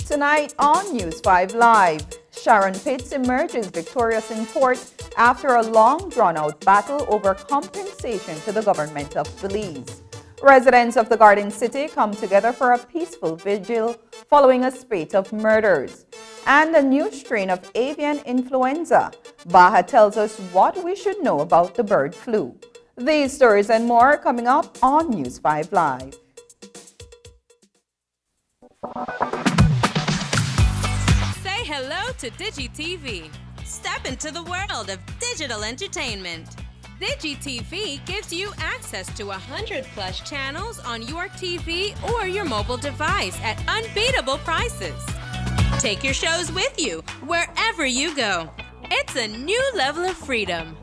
Tonight on News 5 Live, Sharon Pitts emerges victorious in court after a long drawn-out battle over compensation to the government of Belize. Residents of the Garden City come together for a peaceful vigil following a spate of murders. And a new strain of avian influenza. Baha tells us what we should know about the bird flu. These stories and more coming up on News 5 Live. Say hello to DigiTV. Step into the world of digital entertainment. DigiTV gives you access to 100+ channels on your TV or your mobile device at unbeatable prices. Take your shows with you wherever you go. It's a new level of freedom.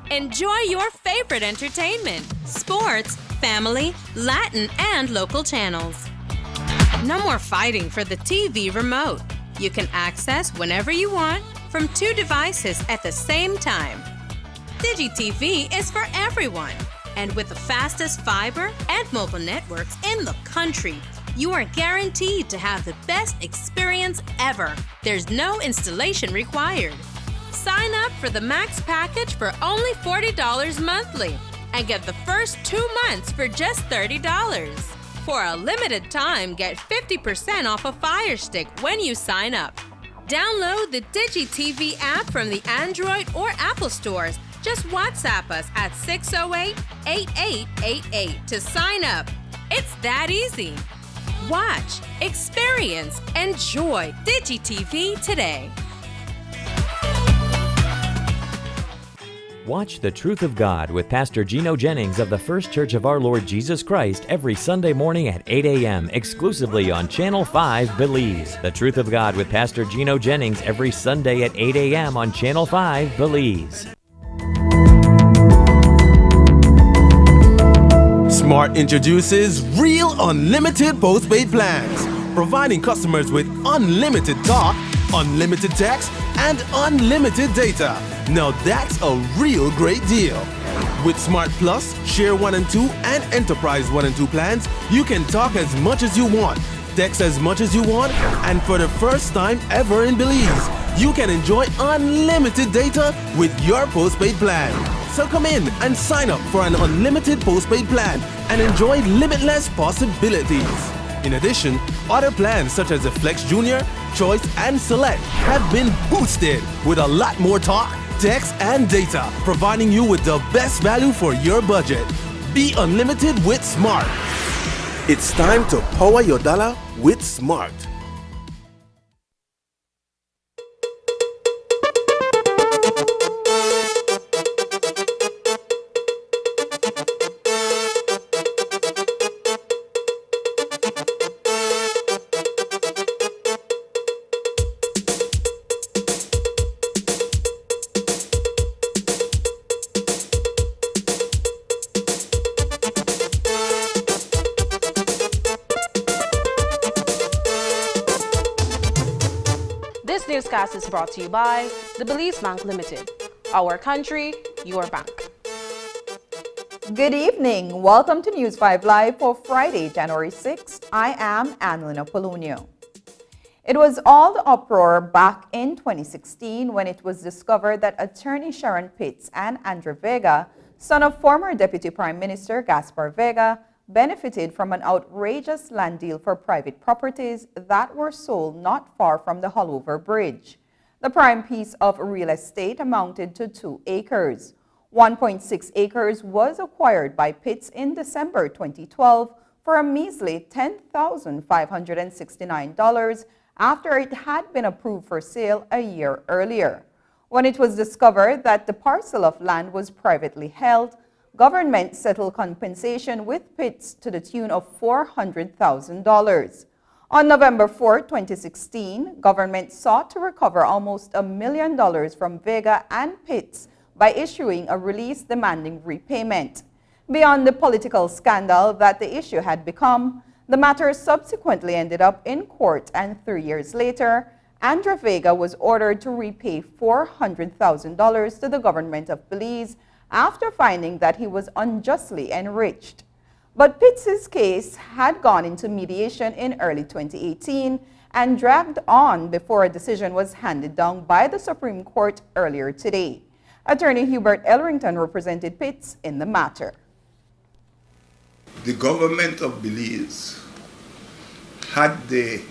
Enjoy your favorite entertainment, sports, family, Latin, and local channels. No more fighting for the TV remote. You can access whenever you want from 2 devices at the same time. DigiTV is for everyone. And with the fastest fiber and mobile networks in the country, you are guaranteed to have the best experience ever. There's no installation required. Sign up for the Max package for only $40 monthly and get the first 2 months for just $30. For a limited time, get 50% off a Fire Stick when you sign up. Download the DigiTV app from the Android or Apple stores. Just WhatsApp us at 608-8888 to sign up. It's that easy. Watch, experience, enjoy DigiTV today. Watch The Truth of God with Pastor Gino Jennings of the First Church of Our Lord Jesus Christ every Sunday morning at 8 a.m. exclusively on Channel 5 Belize. The Truth of God with Pastor Gino Jennings every Sunday at 8 a.m. on Channel 5 Belize. Smart introduces Real Unlimited Postpaid Plans, providing customers with unlimited talk, unlimited text, and unlimited data. Now that's a real great deal. With Smart Plus, Share 1 and 2, and Enterprise 1 and 2 plans, you can talk as much as you want, text as much as you want, and for the first time ever in Belize, you can enjoy unlimited data with your postpaid plan. So come in and sign up for an unlimited postpaid plan and enjoy limitless possibilities. In addition, other plans such as the Flex Junior, Choice, and Select have been boosted with a lot more talk, text, and data, providing you with the best value for your budget. Be unlimited with Smart. It's time to power your dollar with Smart. This newscast is brought to you by the Belize Bank Limited. Our country, your bank. Good evening. Welcome to News 5 Live for Friday, January 6th. I am Annalena Polonio. It was all the uproar back in 2016 when it was discovered that attorney Sharon Pitts and Andrew Vega, son of former Deputy Prime Minister Gaspar Vega, benefited from an outrageous land deal for private properties that were sold not far from the Hullover Bridge. The prime piece of real estate amounted to 2 acres. 1.6 acres was acquired by Pitts in December 2012 for a measly $10,569 after it had been approved for sale a year earlier. When it was discovered that the parcel of land was privately held, government settled compensation with Pitts to the tune of $400,000. On November 4, 2016, government sought to recover almost $1 million from Vega and Pitts by issuing a release demanding repayment. Beyond the political scandal that the issue had become, the matter subsequently ended up in court, and 3 years later, Andrew Vega was ordered to repay $400,000 to the government of Belize after finding that he was unjustly enriched. But Pitts' case had gone into mediation in early 2018, and dragged on before a decision was handed down by the Supreme Court earlier today. Attorney Hubert Elrington represented Pitts in the matter. The government of Belize had the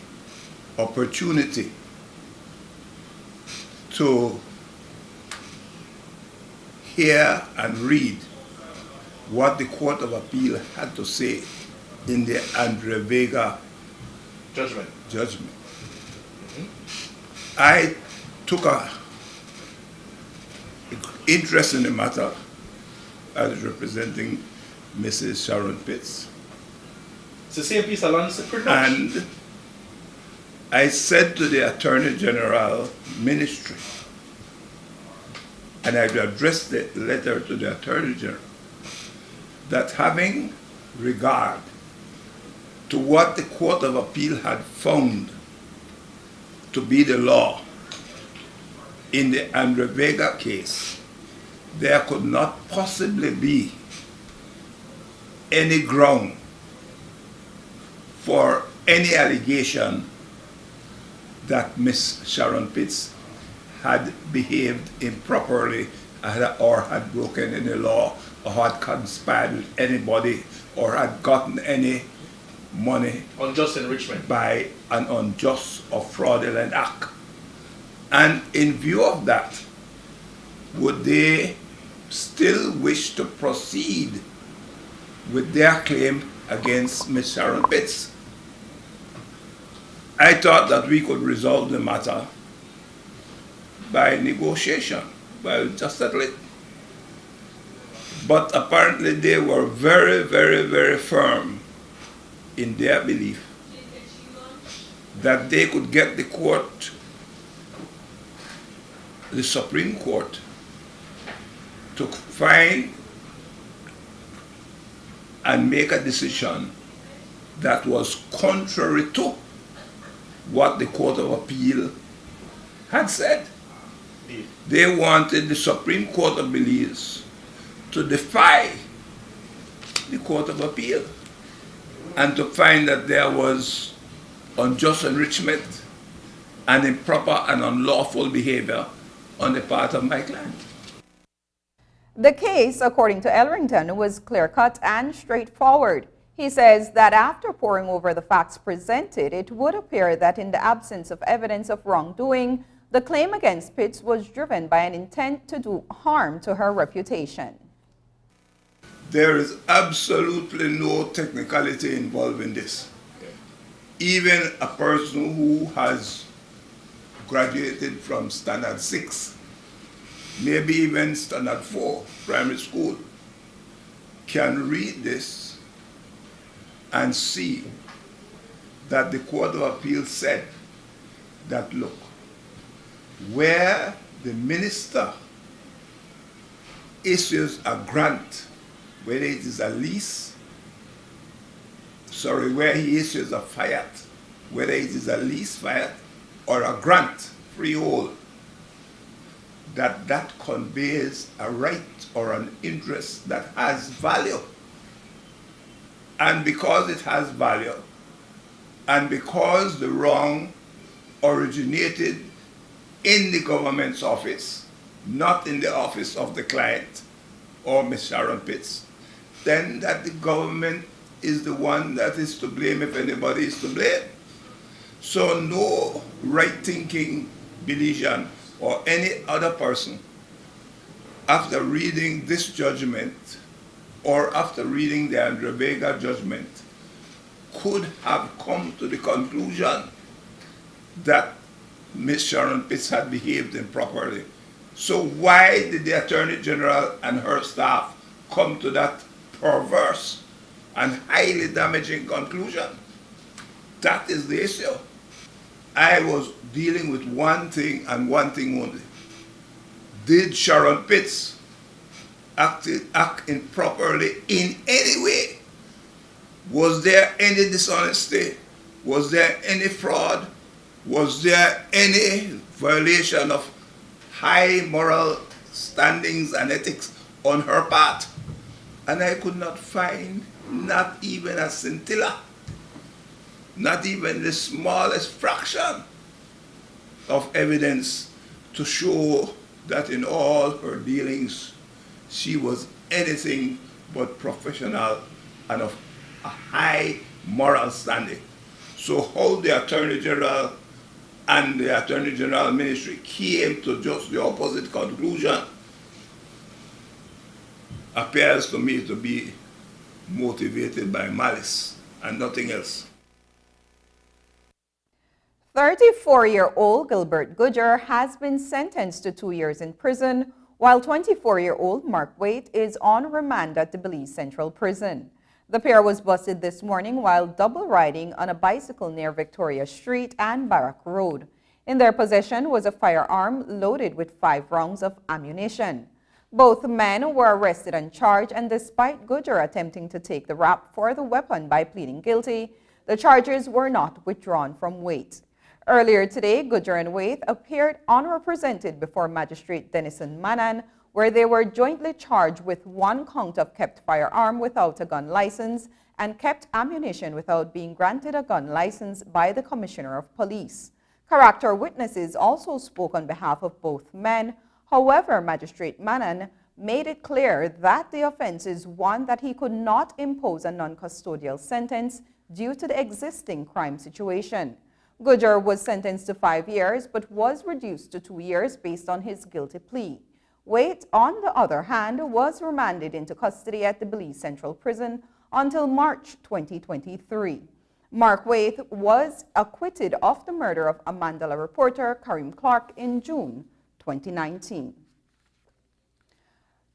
opportunity to hear and read what the Court of Appeal had to say in the Andre Vega judgment. I took an interest in the matter as representing Mrs. Sharon Pitts. It's the same piece of land, and I said to the Attorney General Ministry, and I addressed the letter to the Attorney General, that having regard to what the Court of Appeal had found to be the law in the Andre Vega case, there could not possibly be any ground for any allegation that Miss Sharon Pitts had behaved improperly or had broken any law or had conspired with anybody or had gotten any money unjust enrichment by an unjust or fraudulent act. And in view of that, would they still wish to proceed with their claim against Ms. Sharon Pitts? I thought that we could resolve the matter by negotiation, by just settle it. But apparently they were very, very, very firm in their belief that they could get the court, the Supreme Court, to find and make a decision that was contrary to what the Court of Appeal had said. They wanted the Supreme Court of Belize to defy the Court of Appeal and to find that there was unjust enrichment and improper and unlawful behavior on the part of my client. The case, according to Elrington, was clear-cut and straightforward. He says that after poring over the facts presented, it would appear that in the absence of evidence of wrongdoing, the claim against Pitts was driven by an intent to do harm to her reputation. There is absolutely no technicality involved in this. Even a person who has graduated from Standard 6, maybe even Standard 4, primary school, can read this and see that the Court of Appeal said that, look, where the minister issues a grant, whether it is a lease, where he issues a fiat, whether it is a lease fiat or a grant, freehold, that conveys a right or an interest that has value. And because it has value, and because the wrong originated in the government's office, not in the office of the client or Ms. Sharon Pitts, then that the government is the one that is to blame if anybody is to blame. So no right-thinking Belizean or any other person, after reading this judgment or after reading the Andre Vega judgment, could have come to the conclusion that Ms. Sharon Pitts had behaved improperly. So why did the Attorney General and her staff come to that perverse and highly damaging conclusion? That is the issue. I was dealing with one thing and one thing only. Did Sharon Pitts act improperly in any way? Was there any dishonesty? Was there any fraud? Was there any violation of high moral standings and ethics on her part? And I could not find not even a scintilla. not even the smallest fraction of evidence to show that in all her dealings she was anything but professional and of a high moral standing. So how the Attorney General and the Attorney General Ministry came to just the opposite conclusion appears to me to be motivated by malice and nothing else. 34-year-old Gilbert Goodger has been sentenced to 2 years in prison, while 24-year-old Mark Waite is on remand at the Belize Central Prison. The pair was busted this morning while double riding on a bicycle near Victoria Street and Barrack Road. In their possession was a firearm loaded with 5 rounds of ammunition. Both men were arrested and charged, and despite Goodger attempting to take the rap for the weapon by pleading guilty, the charges were not withdrawn from Waite. Earlier today, Goodger and Waite appeared unrepresented before Magistrate Denison Manan, where they were jointly charged with 1 count of kept firearm without a gun license and kept ammunition without being granted a gun license by the Commissioner of Police. Character witnesses also spoke on behalf of both men. However, Magistrate Manan made it clear that the offense is one that he could not impose a non-custodial sentence due to the existing crime situation. Goodger was sentenced to 5 years but was reduced to 2 years based on his guilty plea. Waite, on the other hand, was remanded into custody at the Belize Central Prison until March 2023. Mark Waite was acquitted of the murder of a Mandela reporter, Karim Clark, in June 2019.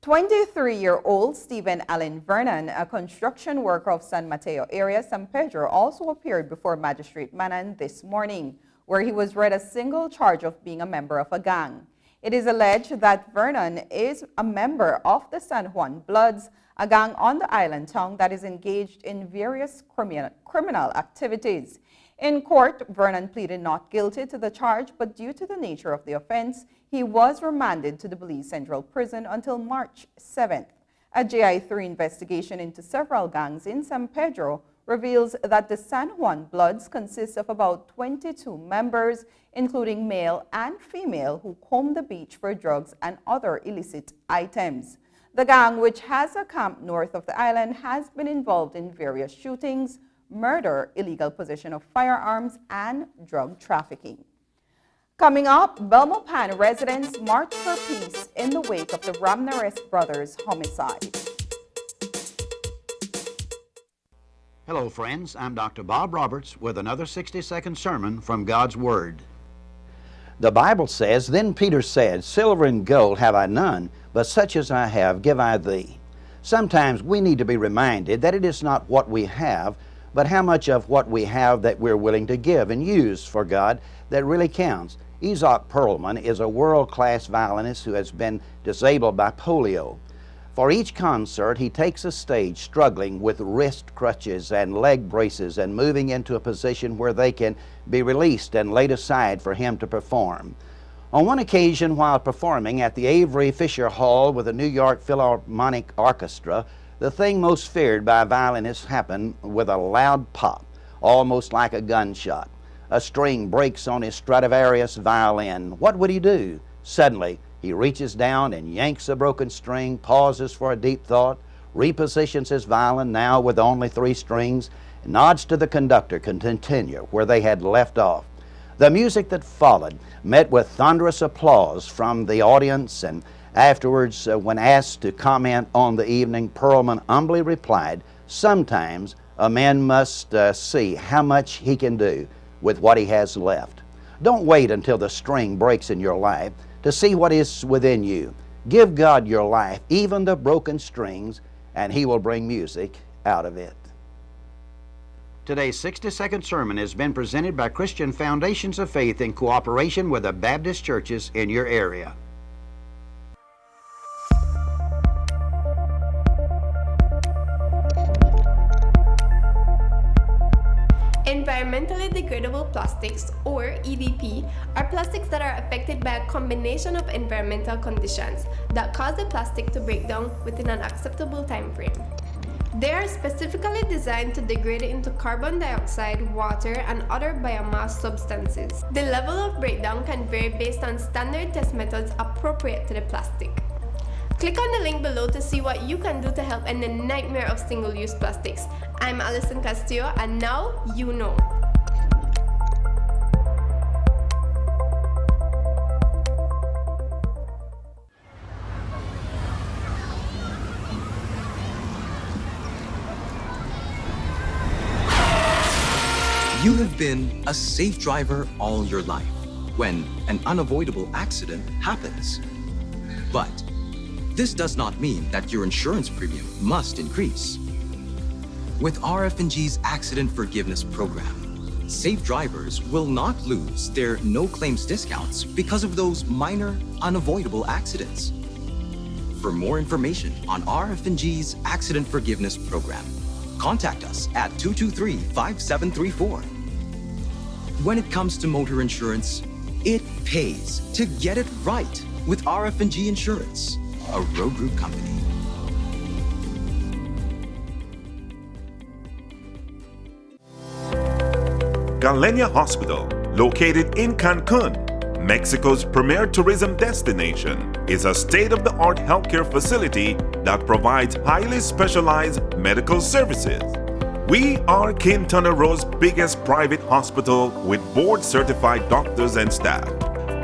23-year-old Stephen Allen Vernon, a construction worker of San Mateo area, San Pedro, also appeared before Magistrate Manan this morning, where he was read a single charge of being a member of a gang. It is alleged that Vernon is a member of the San Juan Bloods, a gang on the island town that is engaged in various criminal activities. In court, Vernon pleaded not guilty to the charge, but due to the nature of the offense, he was remanded to the Belize Central Prison until March 7th. A JI3 investigation into several gangs in San Pedro reveals that the San Juan Bloods consist of about 22 members, including male and female, who comb the beach for drugs and other illicit items. The gang, which has a camp north of the island, has been involved in various shootings, murder, illegal possession of firearms, and drug trafficking. Coming up, Belmopan residents march for peace in the wake of the Ramnares brothers' homicide. Hello friends, I'm Dr. Bob Roberts with another 60-second sermon from God's Word. The Bible says, "Then Peter said, Silver and gold have I none, but such as I have give I thee." Sometimes we need to be reminded that it is not what we have, but how much of what we have that we're willing to give and use for God that really counts. Izaak Perlman is a world-class violinist who has been disabled by polio. For each concert, he takes a stage struggling with wrist crutches and leg braces and moving into a position where they can be released and laid aside for him to perform. On one occasion, while performing at the Avery Fisher Hall with the New York Philharmonic Orchestra, the thing most feared by violinists happened with a loud pop, almost like a gunshot. A string breaks on his Stradivarius violin. What would he do? Suddenly, he reaches down and yanks a broken string, pauses for a deep thought, repositions his violin, now with only 3 strings, and nods to the conductor to continue where they had left off. The music that followed met with thunderous applause from the audience, and afterwards, when asked to comment on the evening, Perlman humbly replied, "Sometimes a man must see how much he can do with what he has left." Don't wait until the string breaks in your life to see what is within you. Give God your life, even the broken strings, and He will bring music out of it. Today's 60-second sermon has been presented by Christian Foundations of Faith in cooperation with the Baptist churches in your area. Environmentally degradable plastics, or EDP, are plastics that are affected by a combination of environmental conditions that cause the plastic to break down within an acceptable time frame. They are specifically designed to degrade into carbon dioxide, water, and other biomass substances. The level of breakdown can vary based on standard test methods appropriate to the plastic. Click on the link below to see what you can do to help end the nightmare of single-use plastics. I'm Alison Castillo, and now you know. You have been a safe driver all your life when an unavoidable accident happens. But this does not mean that your insurance premium must increase. With RF&G's Accident Forgiveness Program, safe drivers will not lose their no-claims discounts because of those minor, unavoidable accidents. For more information on RF&G's Accident Forgiveness Program, contact us at 223-5734. When it comes to motor insurance, it pays to get it right with RF&G Insurance, a road group company. Galenia Hospital, located in Cancun, Mexico's premier tourism destination, is a state-of-the-art healthcare facility that provides highly specialized medical services. We are Quintana Roo's biggest private hospital with board-certified doctors and staff.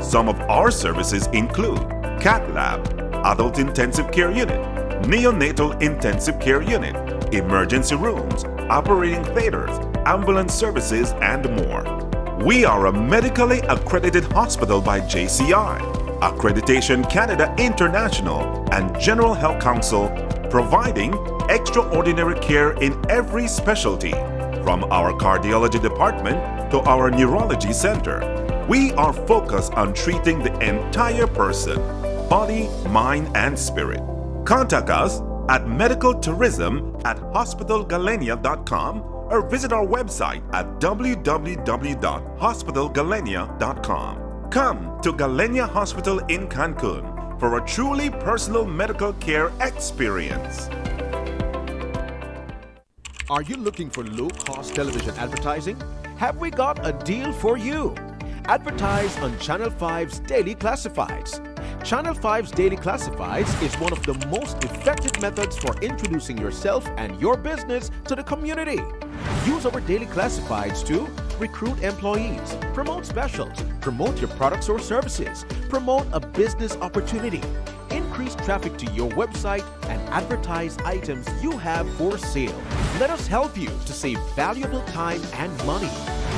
Some of our services include cath lab, adult intensive care unit, neonatal intensive care unit, emergency rooms, operating theaters, ambulance services, and more. We are a medically accredited hospital by JCI, Accreditation Canada International, and General Health Council, providing extraordinary care in every specialty, from our cardiology department to our neurology center. We are focused on treating the entire person, body, mind, and spirit. Contact us at medicaltourism@hospitalgalenia.com or visit our website at www.hospitalgalenia.com. Come to Galenia Hospital in Cancun for a truly personal medical care experience. Are you looking for low-cost television advertising? Have we got a deal for you? Advertise on Channel 5's Daily Classifieds. Channel 5's Daily Classifieds is one of the most effective methods for introducing yourself and your business to the community. Use our Daily Classifieds to recruit employees, promote specials, promote your products or services, promote a business opportunity, increase traffic to your website, and advertise items you have for sale. Let us help you to save valuable time and money.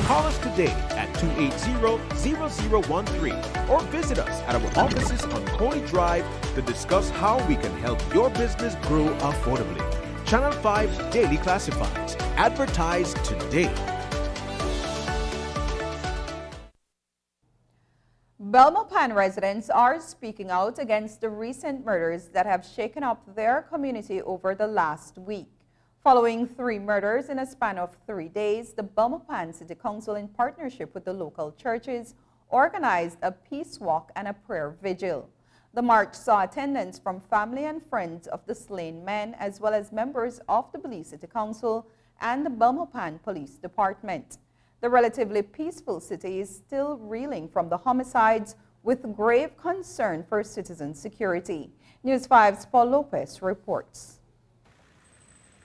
Call us today at 280-0013 or visit us at our offices on Coney Drive to discuss how we can help your business grow affordably. Channel 5's Daily Classifieds. Advertise today. Belmopan residents are speaking out against the recent murders that have shaken up their community over the last week. Following 3 murders in a span of 3 days, the Belmopan City Council, in partnership with the local churches, organized a peace walk and a prayer vigil. The march saw attendance from family and friends of the slain men, as well as members of the Belize City Council and the Belmopan Police Department. The relatively peaceful city is still reeling from the homicides, with grave concern for citizen security. News 5's Paul Lopez reports.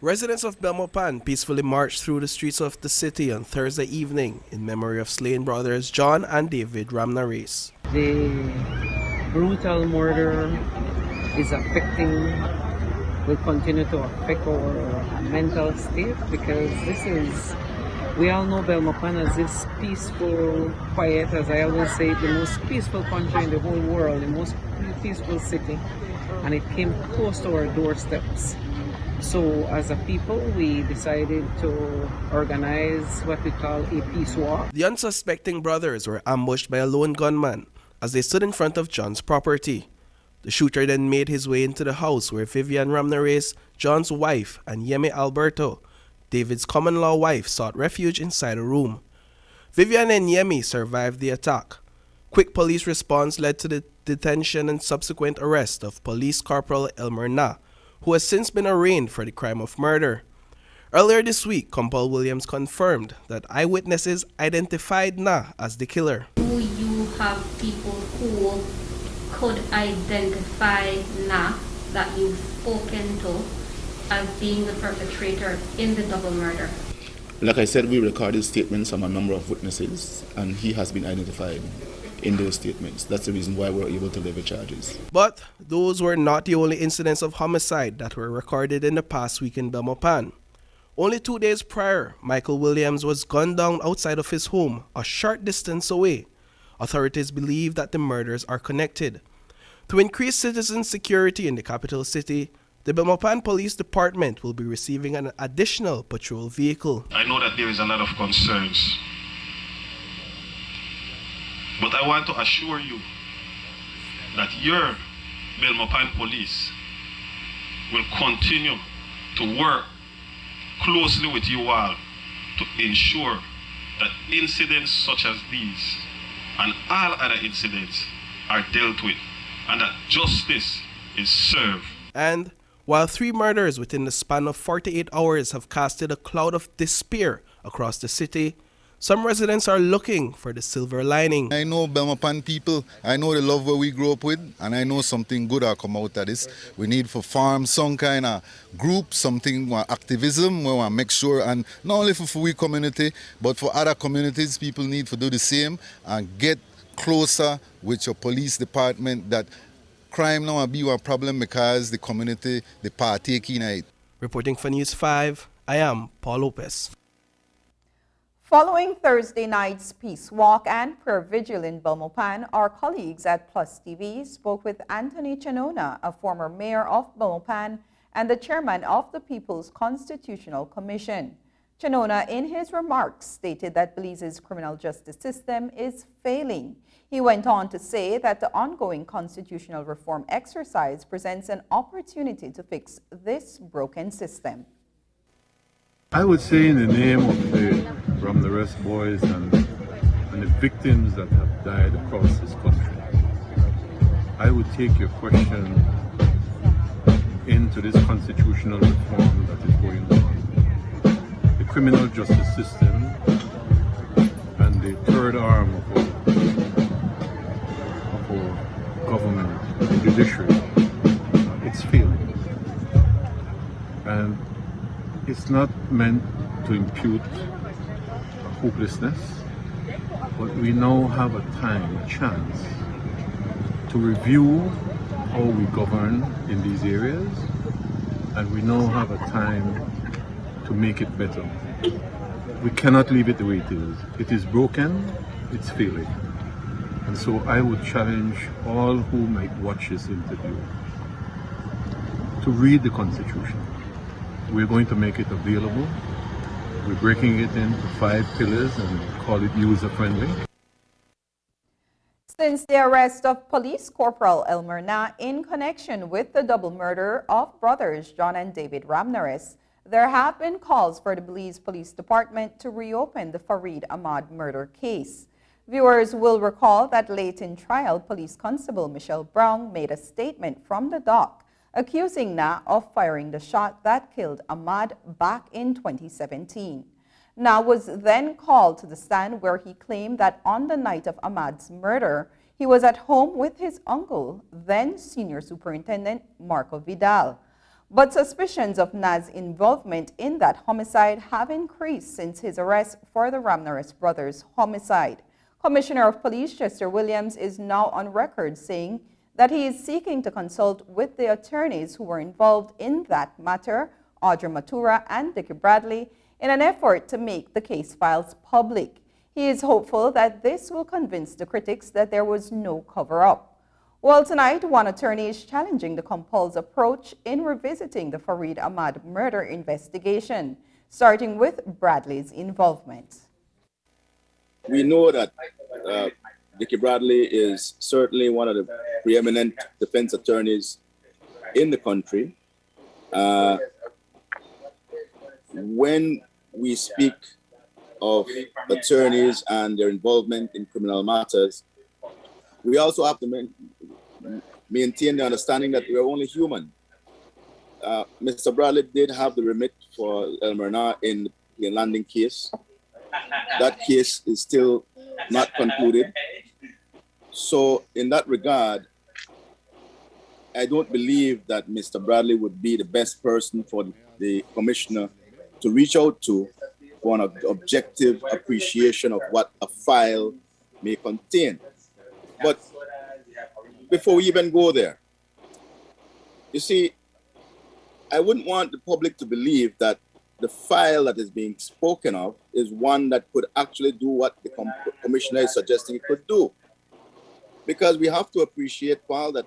Residents of Belmopan peacefully marched through the streets of the city on Thursday evening in memory of slain brothers John and David Ramnares. The brutal murder is will continue to affect our mental state, because we all know Belmopan as this peaceful, quiet, as I always say, the most peaceful country in the whole world, the most peaceful city, and it came close to our doorsteps. So as a people, we decided to organize what we call a peace walk. The unsuspecting brothers were ambushed by a lone gunman as they stood in front of John's property. The shooter then made his way into the house where Vivian Ramnares, John's wife, and Yemi Alberto, David's common-law wife, sought refuge inside a room. Vivian and Yemi survived the attack. Quick police response led to the detention and subsequent arrest of Police Corporal Elmer Na, who has since been arraigned for the crime of murder. Earlier this week, Compal Williams confirmed that eyewitnesses identified Na as the killer. Do you have people who could identify Na that you've spoken to as being the perpetrator in the double murder? Like I said, we recorded statements from a number of witnesses, and he has been identified in those statements. That's the reason why we're able to levy charges. But those were not the only incidents of homicide that were recorded in the past week in Belmopan. Only 2 days prior, Michael Williams was gunned down outside of his home, a short distance away. Authorities believe that the murders are connected. To increase citizen security in the capital city, the Belmopan Police Department will be receiving an additional patrol vehicle. I know that there is a lot of concerns, but I want to assure you that your Belmopan Police will continue to work closely with you all to ensure that incidents such as these and all other incidents are dealt with and that justice is served. And while 3 murders within the span of 48 hours have casted a cloud of despair across the city, some residents are looking for the silver lining. I know Belmopan people, I know the love where we grew up with, and I know something good will come out of this. We need for farm some kind of group, something activism where we make sure, and not only for we community, but for other communities, people need to do the same and get closer with your police department that crime now will be a problem because the community, they partake in it. Reporting for News 5, I am Paul Lopez. Following Thursday night's peace walk and prayer vigil in Belmopan, our colleagues at Plus TV spoke with Anthony Chanona, a former mayor of Belmopan and the chairman of the People's Constitutional Commission. Chanona, in his remarks, stated that Belize's criminal justice system is failing. He went on to say that the ongoing constitutional reform exercise presents an opportunity to fix this broken system. I would say in the name of the Ramnares boys and the victims that have died across this country, I would take your question into this constitutional reform that is going on. The criminal justice system and the third arm of our government, the judiciary, it's failing. And it's not meant to impute hopelessness, but we now have a time, a chance to review how we govern in these areas, and we now have a time to make it better. We cannot leave it the way it is. It is broken, it's failing. And so I would challenge all who might watch this interview to read the Constitution. We're going to make it available. We're breaking it into 5 pillars and call it user-friendly. Since the arrest of Police Corporal Elmer Na in connection with the double murder of brothers John and David Ramnares, there have been calls for the Belize Police Department to reopen the Farid Ahmad murder case. Viewers will recall that late in trial, Police Constable Michelle Brown made a statement from the dock accusing Na of firing the shot that killed Ahmad back in 2017. Na was then called to the stand where he claimed that on the night of Ahmad's murder, he was at home with his uncle, then Senior Superintendent Marco Vidal. But suspicions of Na's involvement in that homicide have increased since his arrest for the Ramnares brothers' homicide. Commissioner of Police Chester Williams is now on record saying that he is seeking to consult with the attorneys who were involved in that matter, Audrey Matura and Dickie Bradley, in an effort to make the case files public. He is hopeful that this will convince the critics that there was no cover-up. Well, tonight, one attorney is challenging the Compal's approach in revisiting the Farid Ahmad murder investigation, starting with Bradley's involvement. We know that Dickie Bradley is certainly one of the preeminent defense attorneys in the country. When we speak of attorneys and their involvement in criminal matters, we also have to maintain the understanding that we are only human. Mr. Bradley did have the remit for Elmerna in the landing case. That case is still not concluded. So in that regard, I don't believe that Mr. Bradley would be the best person for the commissioner to reach out to for an objective appreciation of what a file may contain. But before we even go there, you see, I wouldn't want the public to believe that the file that is being spoken of is one that could actually do what the commissioner is suggesting it could do. Because we have to appreciate, Paul, that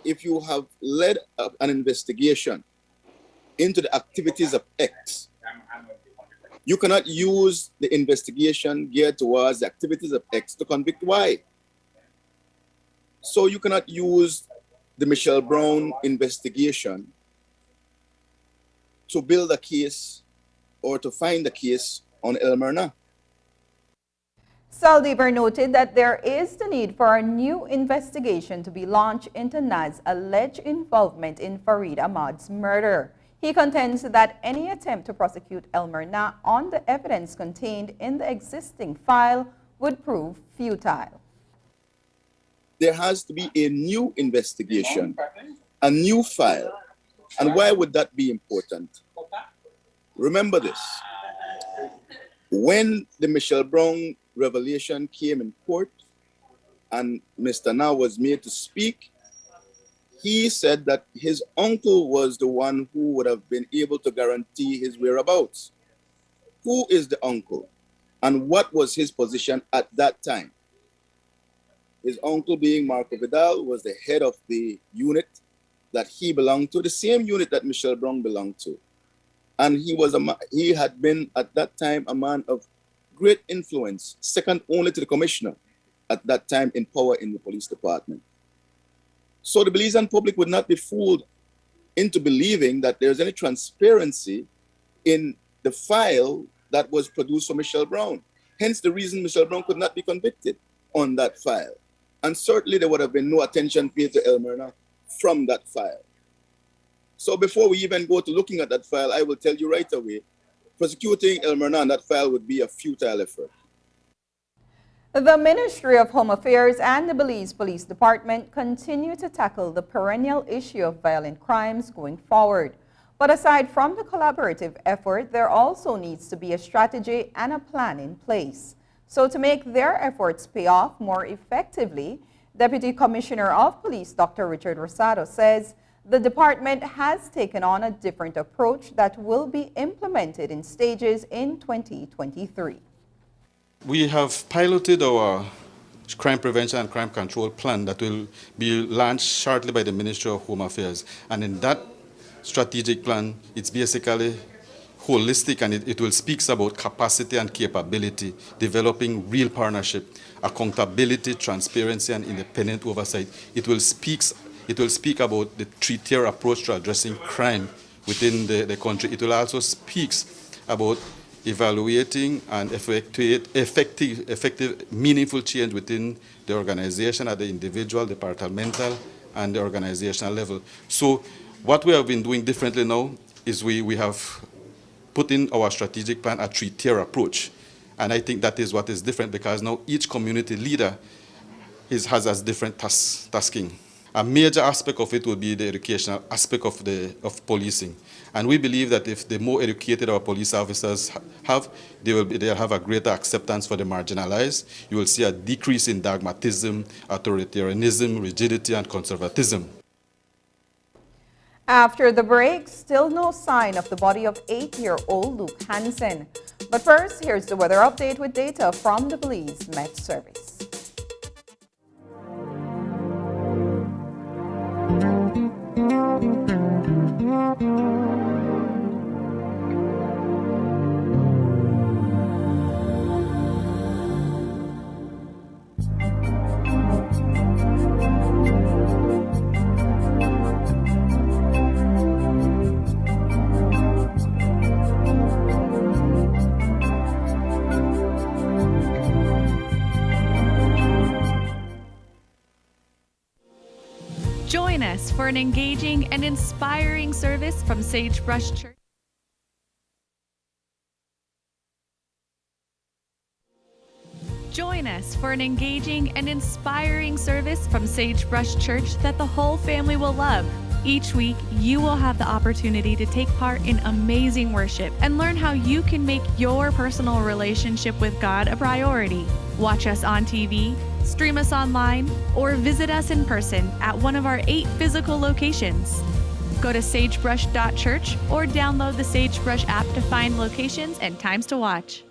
if you have led an investigation into the activities of X, you cannot use the investigation geared towards the activities of X to convict Y. So you cannot use the Michelle Brown investigation to build a case or to find a case on Elmerna. Saldivar noted that there is the need for a new investigation to be launched into Naz's alleged involvement in Farid Ahmad's murder. He contends that any attempt to prosecute Elmerna on the evidence contained in the existing file would prove futile. There has to be a new investigation, a new file. And why would that be important? Remember this. When the Michelle Brown revelation came in court and Mr. Na was made to speak, he said that his uncle was the one who would have been able to guarantee his whereabouts. Who is the uncle? And what was his position at that time? His uncle, being Marco Vidal, was the head of the unit that he belonged to, the same unit that Michelle Brown belonged to. And he had been at that time a man of great influence, second only to the commissioner at that time in power in the police department. So the Belizean public would not be fooled into believing that there's any transparency in the file that was produced for Michelle Brown. Hence the reason Michelle Brown could not be convicted on that file. And certainly there would have been no attention paid to Elmerna from that file. So before we even go to looking at that file, I will tell you right away, prosecuting Elmerna on that file would be a futile effort. The Ministry of Home Affairs and the Belize Police Department continue to tackle the perennial issue of violent crimes going forward. But aside from the collaborative effort, there also needs to be a strategy and a plan in place. So to make their efforts pay off more effectively, Deputy Commissioner of Police Dr. Richard Rosado says the department has taken on a different approach that will be implemented in stages in 2023. We have piloted our crime prevention and crime control plan that will be launched shortly by the Ministry of Home Affairs. And in that strategic plan, it's basically holistic, and it will speak about capacity and capability, developing real partnership, accountability, transparency, and independent oversight. It will speak about the three-tier approach to addressing crime within the country. It will also speak about evaluating and effective, meaningful change within the organization at the individual, departmental, and the organizational level. So what we have been doing differently now is we have put in our strategic plan a three-tier approach. And I think that is what is different, because now each community leader has a different tasking. A major aspect of it will be the educational aspect of policing. And we believe that if the more educated our police officers have, they'll have a greater acceptance for the marginalized. You will see a decrease in dogmatism, authoritarianism, rigidity, and conservatism. After the break, still no sign of the body of 8-year-old Luke Hansen. But first, here's the weather update with data from the Belize Met Service. for an engaging and inspiring service from Sagebrush Church. Join us for an engaging and inspiring service from Sagebrush Church that the whole family will love. Each week, you will have the opportunity to take part in amazing worship and learn how you can make your personal relationship with God a priority. Watch us on TV, stream us online, or visit us in person at one of our 8 physical locations. Go to sagebrush.church or download the Sagebrush app to find locations and times to watch.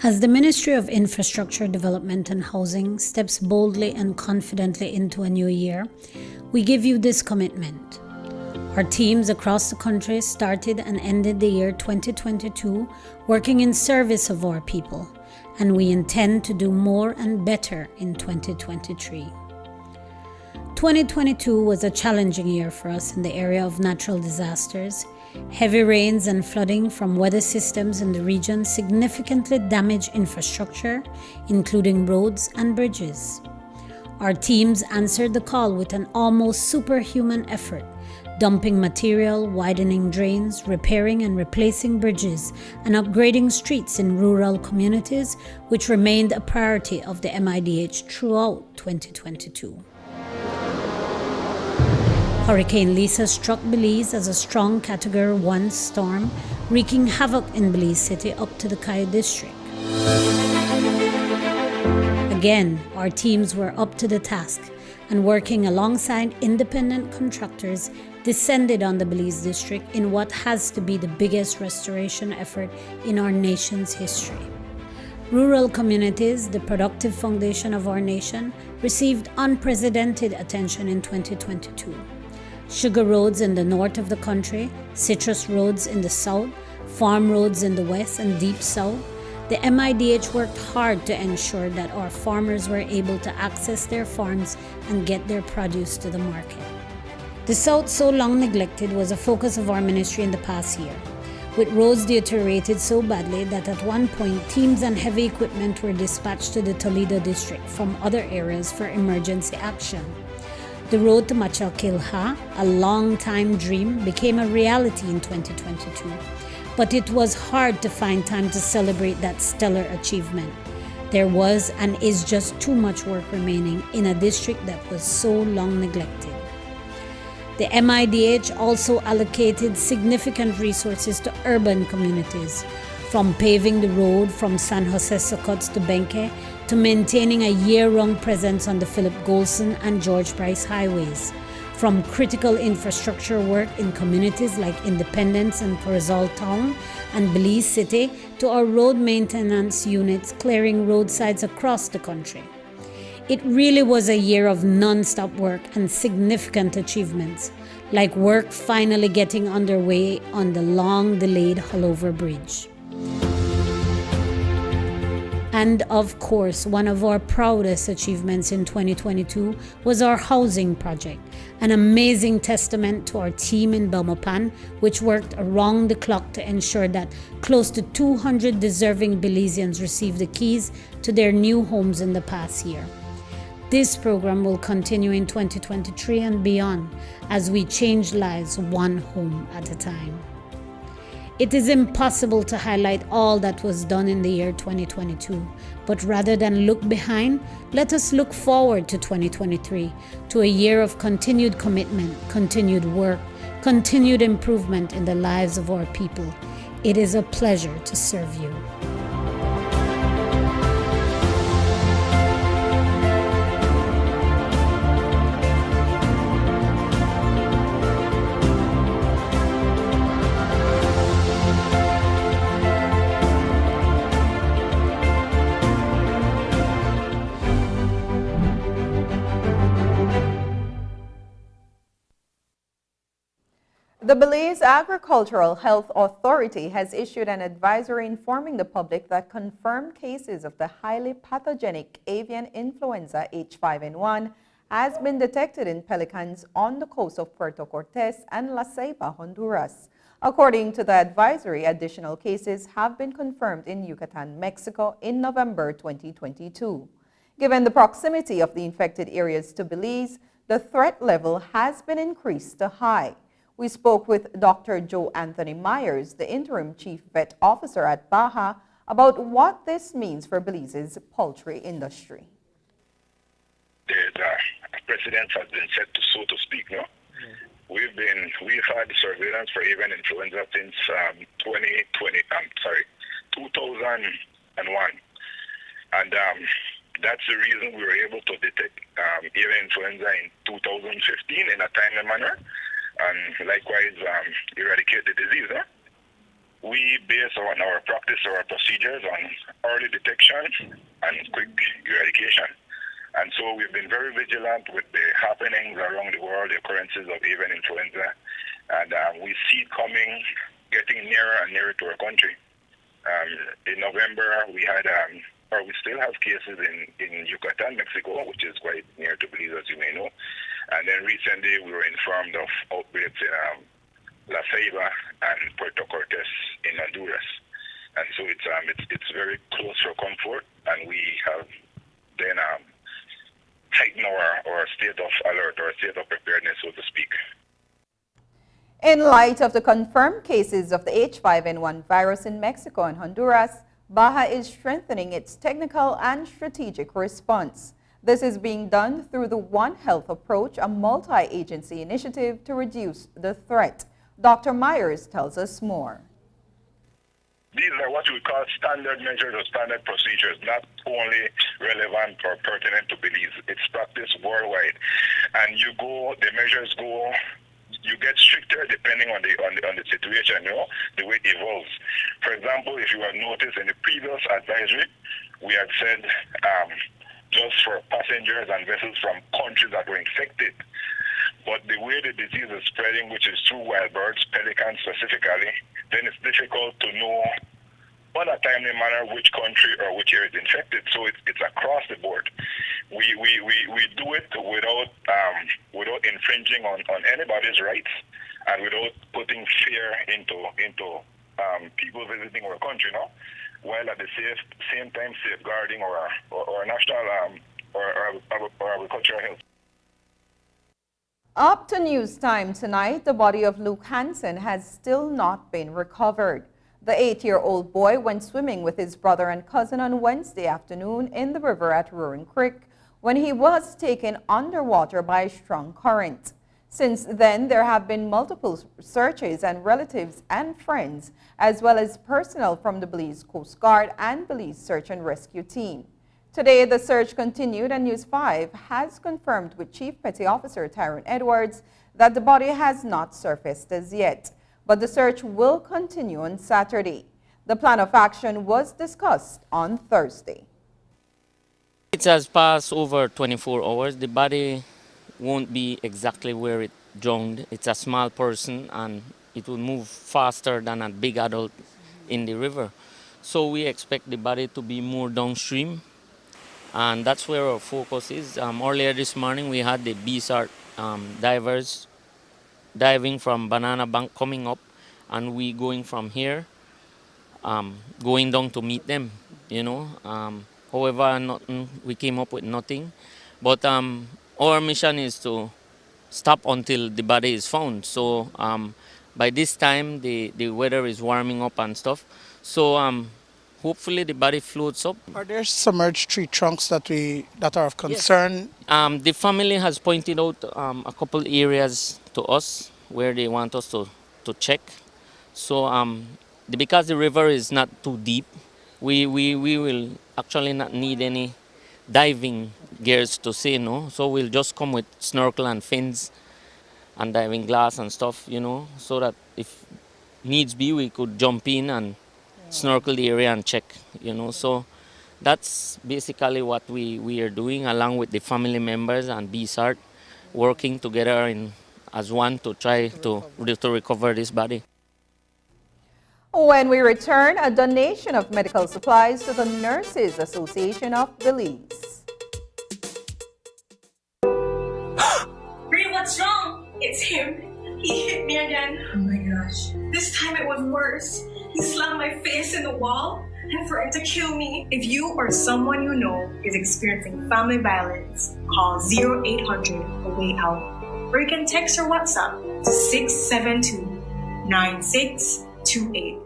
As the Ministry of Infrastructure Development and Housing steps boldly and confidently into a new year, we give you this commitment. Our teams across the country started and ended the year 2022 working in service of our people, and we intend to do more and better in 2023. 2022 was a challenging year for us in the area of natural disasters. Heavy rains and flooding from weather systems in the region significantly damaged infrastructure, including roads and bridges. Our teams answered the call with an almost superhuman effort, dumping material, widening drains, repairing and replacing bridges, and upgrading streets in rural communities, which remained a priority of the MIDH throughout 2022. Hurricane Lisa struck Belize as a strong Category 1 storm, wreaking havoc in Belize City up to the Cayo district. Again, our teams were up to the task and working alongside independent contractors descended on the Belize district in what has to be the biggest restoration effort in our nation's history. Rural communities, the productive foundation of our nation, received unprecedented attention in 2022. Sugar roads in the north of the country, citrus roads in the south, farm roads in the west and deep south. The MIDH worked hard to ensure that our farmers were able to access their farms and get their produce to the market. The south, so long neglected, was a focus of our ministry in the past year, with roads deteriorated so badly that at one point teams and heavy equipment were dispatched to the Toledo district from other areas for emergency action. The road to Machalkilha, a long-time dream, became a reality in 2022, but it was hard to find time to celebrate that stellar achievement. There was and is just too much work remaining in a district that was so long neglected. The MIDH also allocated significant resources to urban communities, from paving the road from San Jose Socots to Benque to maintaining a year-round presence on the Philip Golson and George Price highways, from critical infrastructure work in communities like Independence and Corozal Town and Belize City to our road maintenance units clearing roadsides across the country. It really was a year of non-stop work and significant achievements, like work finally getting underway on the long-delayed Hullover Bridge. And of course, one of our proudest achievements in 2022 was our housing project, an amazing testament to our team in Belmopan, which worked around the clock to ensure that close to 200 deserving Belizeans received the keys to their new homes in the past year. This program will continue in 2023 and beyond as we change lives one home at a time. It is impossible to highlight all that was done in the year 2022, but rather than look behind, let us look forward to 2023, to a year of continued commitment, continued work, continued improvement in the lives of our people. It is a pleasure to serve you. The Belize Agricultural Health Authority has issued an advisory informing the public that confirmed cases of the highly pathogenic avian influenza H5N1 has been detected in pelicans on the coast of Puerto Cortes and La Ceiba, Honduras. According to the advisory, additional cases have been confirmed in Yucatan, Mexico in November 2022. Given the proximity of the infected areas to Belize, the threat level has been increased to high. We spoke with Dr. Joe Anthony Myers, the interim chief vet officer at Baja, about what this means for Belize's poultry industry. There's a precedent has been set, so to speak, no? We've had surveillance for avian influenza since 2001. And that's the reason we were able to detect avian influenza in 2015 in a timely manner, and likewise eradicate the disease. We base our practice, our procedures on early detection and quick eradication. And so we've been very vigilant with the happenings around the world, the occurrences of avian influenza, and we see it coming, getting nearer and nearer to our country. In November, we had, or we still have cases in Yucatan, Mexico, which is quite near to Belize, as you may know. And then recently, we were informed of outbreaks in La Ceiba and Puerto Cortes in Honduras. And so it's very close for comfort, and we have then heightened our state of alert, or state of preparedness, so to speak. In light of the confirmed cases of the H5N1 virus in Mexico and Honduras, Baja is strengthening its technical and strategic response. This is being done through the One Health approach, a multi-agency initiative to reduce the threat. Dr. Myers tells us more. These are what we call standard measures or standard procedures, not only relevant or pertinent to Belize. It's practiced worldwide. And the measures go, you get stricter depending on the situation, the way it evolves. For example, if you have noticed in the previous advisory, we had said just for passengers and vessels from countries that were infected. But the way the disease is spreading, which is through wild birds, pelicans specifically, then it's difficult to know on a timely manner which country or which area is infected. So it's across the board. We do it without infringing on anybody's rights and without putting fear into people visiting our country, while at the same time safeguarding our national or agricultural health. Up to news time tonight, the body of Luke Hansen has still not been recovered. The 8-year-old boy went swimming with his brother and cousin on Wednesday afternoon in the river at Roaring Creek when he was taken underwater by a strong current. Since then, there have been multiple searches, and relatives and friends, as well as personnel from the Belize Coast Guard and Belize Search and Rescue Team. Today, the search continued, and News 5 has confirmed with Chief Petty Officer Tyrone Edwards that the body has not surfaced as yet, but the search will continue on Saturday. The plan of action was discussed on Thursday. It has passed over 24 hours. The body won't be exactly where it drowned. It's a small person, and it will move faster than a big adult in the river. So we expect the body to be more downstream, and that's where our focus is. Earlier this morning, we had the BSART divers diving from Banana Bank coming up, and we going from here, going down to meet them, However, we came up with nothing. But our mission is to stop until the body is found. So by this time, the weather is warming up and stuff. So hopefully the body floats up. Are there submerged tree trunks that are of concern? Yes. The family has pointed out a couple areas to us where they want us to check. So because the river is not too deep, we will actually not need any diving gears to say no. So we'll just come with snorkel and fins and diving glass and stuff, so that if needs be, we could jump in and snorkel the area and check, So that's basically what we are doing, along with the family members and BSART, working together in as one to try to recover this body. When we return, a donation of medical supplies to the Nurses Association of Belize. Ray, what's wrong? It's him. He hit me again. Oh my gosh. This time it was worse. He slammed my face in the wall and threatened to kill me. If you or someone you know is experiencing family violence, call 0800 A Way Out. Or you can text or WhatsApp to 672-9628.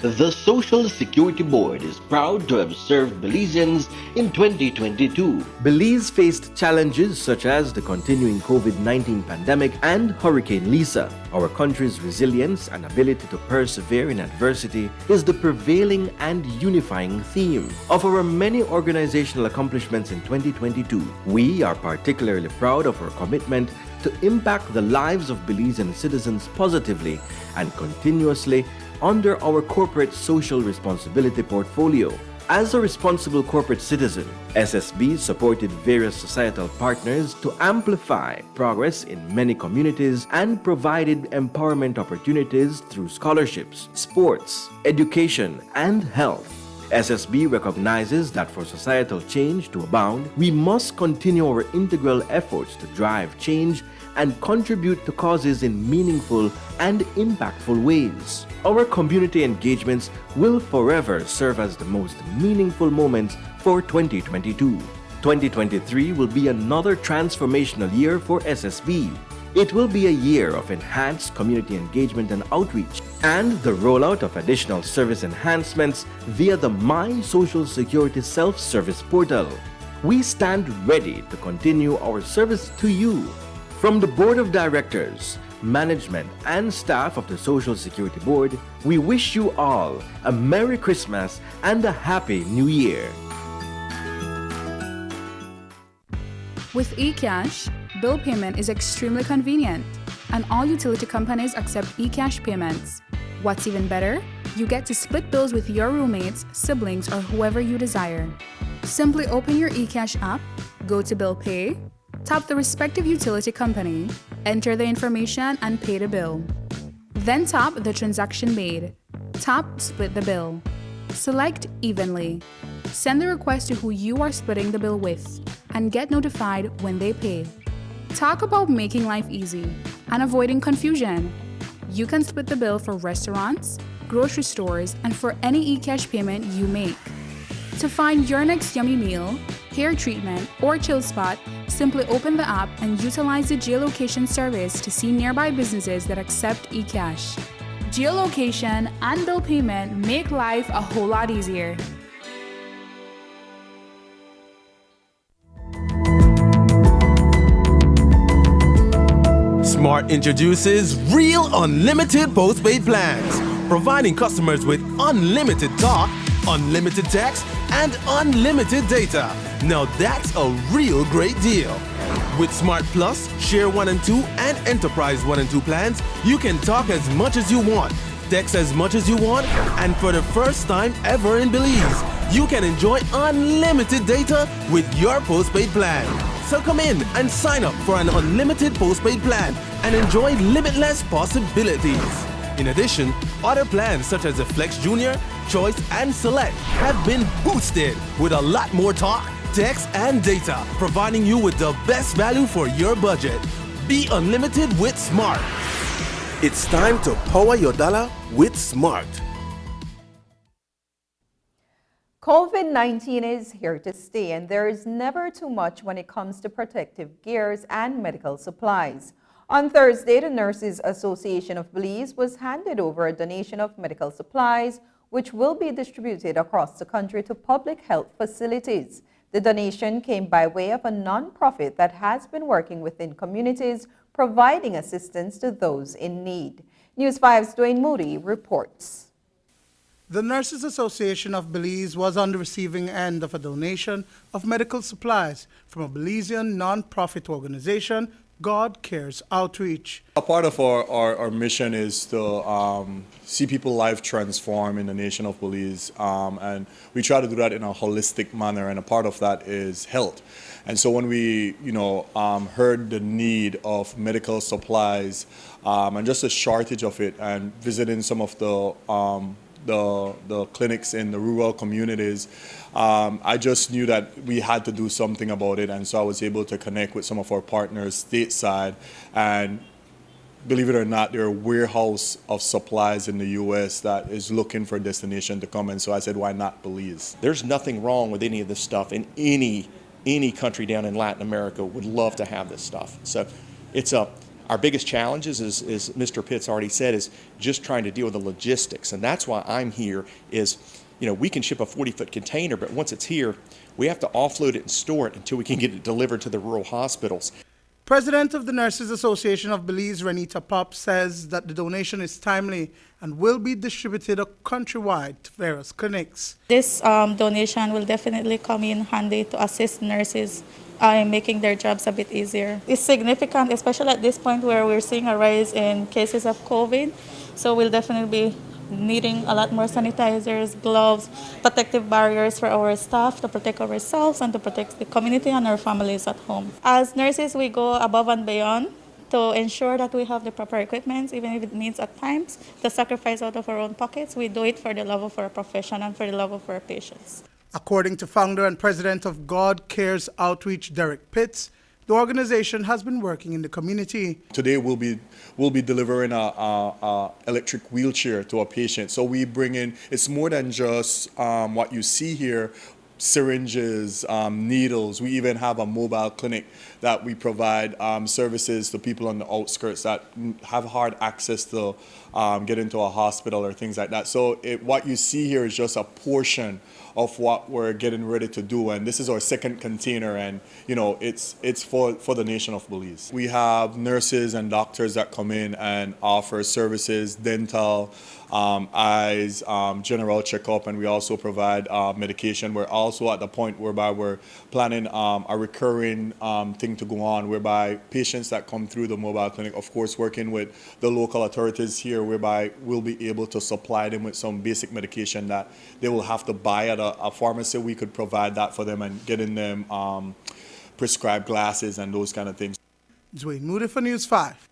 The Social Security Board is proud to have served Belizeans in 2022. Belize faced challenges such as the continuing COVID-19 pandemic and Hurricane Lisa. Our country's resilience and ability to persevere in adversity is the prevailing and unifying theme. Of our many organizational accomplishments in 2022, we are particularly proud of our commitment to impact the lives of Belizean citizens positively and continuously under our corporate social responsibility portfolio. As a responsible corporate citizen, SSB supported various societal partners to amplify progress in many communities and provided empowerment opportunities through scholarships, sports, education, and health. SSB recognizes that for societal change to abound, we must continue our integral efforts to drive change and contribute to causes in meaningful and impactful ways. Our community engagements will forever serve as the most meaningful moments for 2022. 2023 will be another transformational year for SSB. It will be a year of enhanced community engagement and outreach, and the rollout of additional service enhancements via the My Social Security self-service portal. We stand ready to continue our service to you. From the Board of Directors, management, and staff of the Social Security Board, we wish you all a Merry Christmas and a Happy New Year. With eCash, bill payment is extremely convenient, and all utility companies accept eCash payments. What's even better? You get to split bills with your roommates, siblings, or whoever you desire. Simply open your eCash app, go to Bill Pay, tap the respective utility company, enter the information, and pay the bill. Then tap the transaction made. Tap Split the bill. Select Evenly. Send the request to who you are splitting the bill with, and get notified when they pay. Talk about making life easy and avoiding confusion. You can split the bill for restaurants, grocery stores, and for any eCash payment you make. To find your next yummy meal, hair treatment, or chill spot, simply open the app and utilize the geolocation service to see nearby businesses that accept eCash. Geolocation and bill payment make life a whole lot easier. Smart introduces Real Unlimited Postpaid Plans, providing customers with unlimited talk, unlimited text, and unlimited data. Now that's a real great deal. With Smart Plus, Share 1 and 2, and Enterprise 1 and 2 plans, you can talk as much as you want, text as much as you want, and for the first time ever in Belize, you can enjoy unlimited data with your postpaid plan. So come in and sign up for an unlimited postpaid plan and enjoy limitless possibilities. In addition, other plans such as the Flex Junior, Choice, and Select have been boosted with a lot more talk, text, and data, providing you with the best value for your budget. Be unlimited with Smart. It's time to power your dollar with Smart. COVID-19 is here to stay, and there is never too much when it comes to protective gears and medical supplies. On Thursday, the Nurses Association of Belize was handed over a donation of medical supplies, which will be distributed across the country to public health facilities. The donation came by way of a non-profit that has been working within communities, providing assistance to those in need. News 5's Dwayne Moody reports. The Nurses Association of Belize was on the receiving end of a donation of medical supplies from a Belizean non-profit organization, God Cares Outreach. A part of our mission is to see people's lives transform in the nation of Belize, and we try to do that in a holistic manner, and a part of that is health. And so when we, heard the need of medical supplies and just a shortage of it, and visiting some of the clinics in the rural communities, I just knew that we had to do something about it, and so I was able to connect with some of our partners stateside, and believe it or not, there are a warehouse of supplies in the U.S. that is looking for a destination to come, and so I said, why not Belize? There's nothing wrong with any of this stuff, and any country down in Latin America would love to have this stuff. So it's our biggest challenge is, as Mr. Pitts already said, is just trying to deal with the logistics, and that's why I'm here is, we can ship a 40-foot container, but once it's here, we have to offload it and store it until we can get it delivered to the rural hospitals. President of the Nurses Association of Belize, Renita Pop, says that the donation is timely and will be distributed countrywide to various clinics. This donation will definitely come in handy to assist nurses in making their jobs a bit easier. It's significant, especially at this point where we're seeing a rise in cases of COVID, so we'll definitely be needing a lot more sanitizers, gloves, protective barriers for our staff to protect ourselves and to protect the community and our families at home. As nurses, we go above and beyond to ensure that we have the proper equipment, even if it means at times to sacrifice out of our own pockets. We do it for the love of our profession and for the love of our patients. According to founder and president of God Cares Outreach, Derek Pitts, the organization has been working in the community. Today we'll be delivering a electric wheelchair to a patient. So we bring in, it's more than just what you see here, syringes, needles. We even have a mobile clinic that we provide services to people on the outskirts that have hard access to get into a hospital or things like that. So what you see here is just a portion of what we're getting ready to do, and this is our second container, and it's for the nation of Belize. We have nurses and doctors that come in and offer services, dental, eyes, general checkup, and we also provide medication. We're also at the point whereby we're planning a recurring thing to go on, whereby patients that come through the mobile clinic, of course working with the local authorities here, whereby we'll be able to supply them with some basic medication that they will have to buy at a pharmacy. We could provide that for them and getting them prescribed glasses and those kind of things. Dwayne Moody for News 5.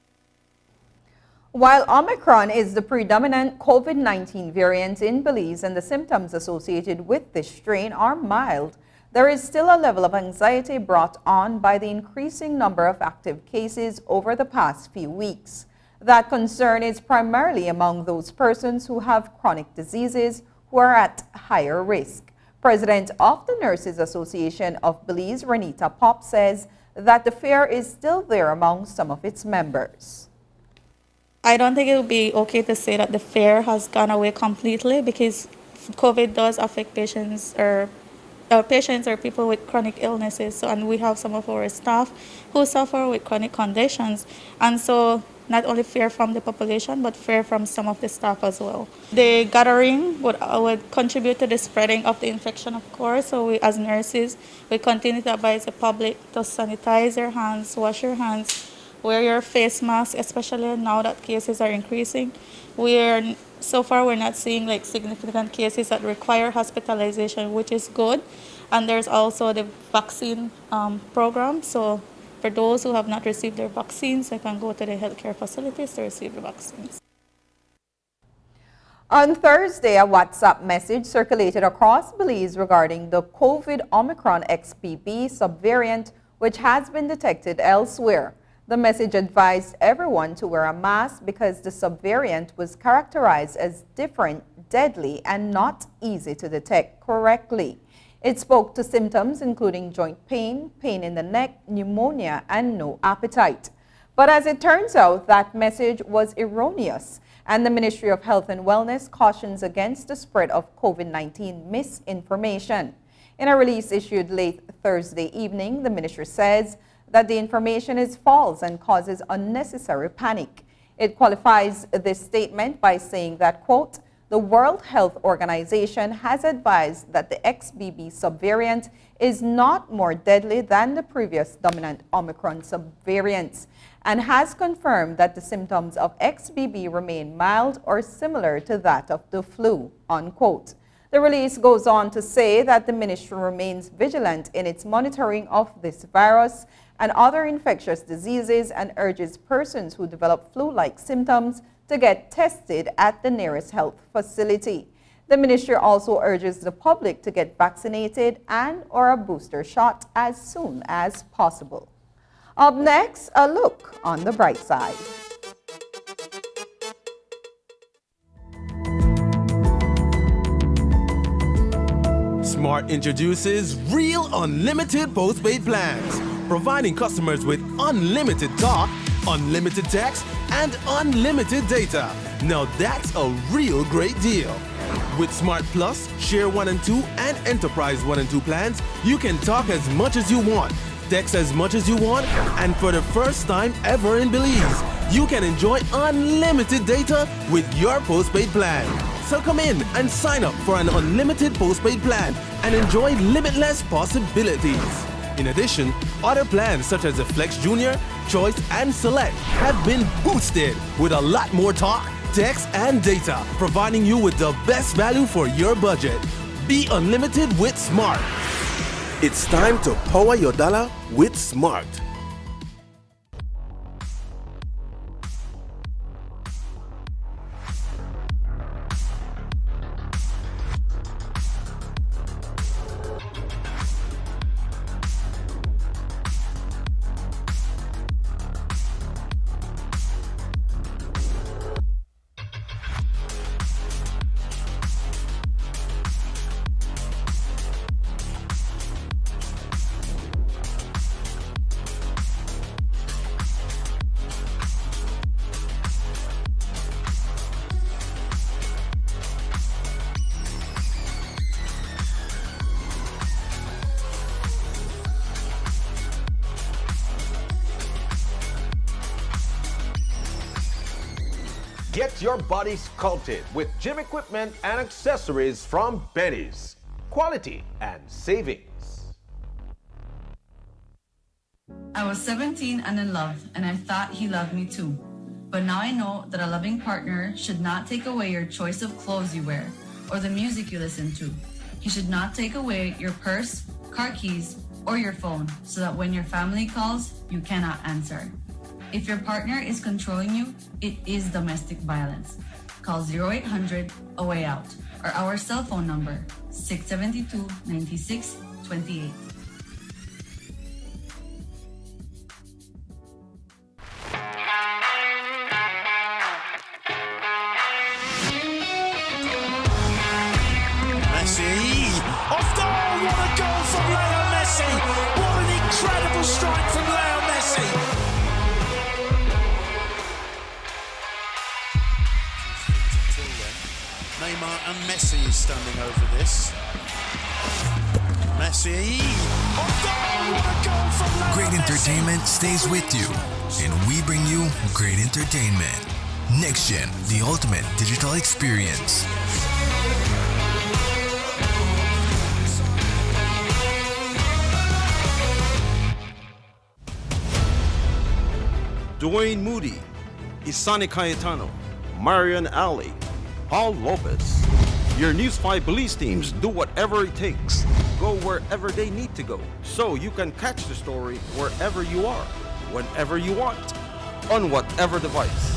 While Omicron is the predominant COVID-19 variant in Belize and the symptoms associated with this strain are mild, there is still a level of anxiety brought on by the increasing number of active cases over the past few weeks. That concern is primarily among those persons who have chronic diseases who are at higher risk. President of the Nurses Association of Belize, Renita Pop, says that the fear is still there among some of its members. I don't think it would be okay to say that the fear has gone away completely, because COVID does affect patients or people with chronic illnesses. So, and we have some of our staff who suffer with chronic conditions. And so not only fear from the population, but fear from some of the staff as well. The gathering would contribute to the spreading of the infection, of course. So we, as nurses, we continue to advise the public to sanitize their hands, wash your hands, wear your face mask, especially now that cases are increasing. So far, we're not seeing significant cases that require hospitalization, which is good. And there's also the vaccine program. So for those who have not received their vaccines, they can go to the healthcare facilities to receive the vaccines. On Thursday, a WhatsApp message circulated across Belize regarding the COVID Omicron XBB subvariant, which has been detected elsewhere. The message advised everyone to wear a mask because the subvariant was characterized as different, deadly, and not easy to detect correctly. It spoke to symptoms including joint pain, pain in the neck, pneumonia, and no appetite. But as it turns out, that message was erroneous, and the Ministry of Health and Wellness cautions against the spread of COVID-19 misinformation. In a release issued late Thursday evening, the ministry says that the information is false and causes unnecessary panic. It qualifies this statement by saying that, quote, the World Health Organization has advised that the XBB subvariant is not more deadly than the previous dominant Omicron subvariants and has confirmed that the symptoms of XBB remain mild or similar to that of the flu, unquote. The release goes on to say that the ministry remains vigilant in its monitoring of this virus and other infectious diseases and urges persons who develop flu-like symptoms to get tested at the nearest health facility. The ministry also urges the public to get vaccinated and/or a booster shot as soon as possible. Up next, a look on the bright side. Smart introduces Real Unlimited Postpaid Plans, providing customers with unlimited talk, unlimited text, and unlimited data. Now that's a real great deal. With Smart Plus, Share 1 and 2, and Enterprise 1 and 2 plans, you can talk as much as you want, text as much as you want, and for the first time ever in Belize, you can enjoy unlimited data with your postpaid plan. So come in and sign up for an unlimited postpaid plan and enjoy limitless possibilities. In addition, other plans such as the Flex Junior, Choice, and Select have been boosted with a lot more talk, text, and data, providing you with the best value for your budget. Be unlimited with Smart. It's time to power your dollar with Smart. Get your body sculpted with gym equipment and accessories from Benny's. Quality and savings. I was 17 and in love, and I thought he loved me too. But now I know that a loving partner should not take away your choice of clothes you wear or the music you listen to. He should not take away your purse, car keys, or your phone so that when your family calls, you cannot answer. If your partner is controlling you, it is domestic violence. Call 0800-A-WAY-OUT or our cell phone number, 672-9628. Messi! Off goal! What a goal from Leo Messi! What an incredible strike from Leo Messi! Neymar and Messi is standing over this. Messi! Off goal! What a goal from Leo Great entertainment stays with you, and we bring you great entertainment. Next Gen, the ultimate digital experience. Dwayne Moody, Isani Cayetano, Marian Ali, Paul Lopez. Your News 5 Belize teams do whatever it takes. Go wherever they need to go, so you can catch the story wherever you are, whenever you want, on whatever device.